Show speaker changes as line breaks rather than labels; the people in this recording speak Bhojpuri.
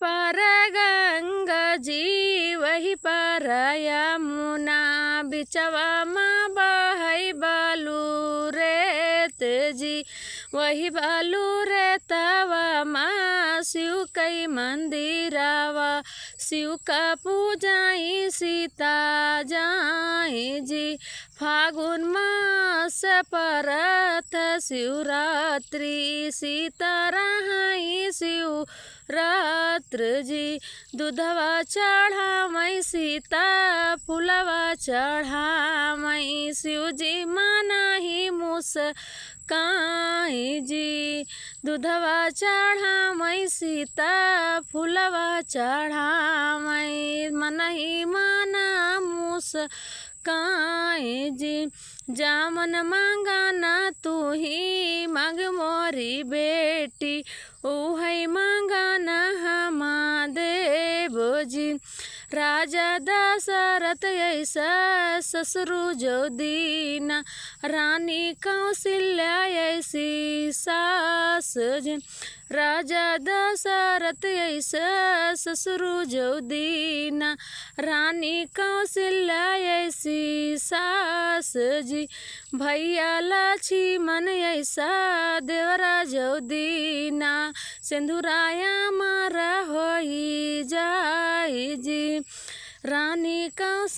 पर गंगा जी वही पर यमुना बिचवा माँ बहै बालू रेत जी वही बालू रेतवा माँ शिव कई मंदिरावा शिव का पूजाई सीता जाई जी फागुन मास परत शिवरात्रि सीता रहाई शिव रात्र जी दूधवा चढ़ावई सीता फुलवा चढ़ावई शिव जी मानाही मुस्काई जी दूधवा चढ़ावई सीता फुलवा चढ़ावई मनही माना मुस्काई जी जामन मांगाना तू ही मांग मोरी बेटी ओहै मांगाना हमा देव जी राजा दशरथ ऐसा ससुरु जो दीना रानी कौशल्या ऐसी सास जी राजा दशरथ ऐसा ससुरु जो दीना रानी कौशल्या ऐसी सास जी भैया लक्ष्मण ऐसा देवरा जो दीना सिंधुराया मारा होई जाई जी रानी कौश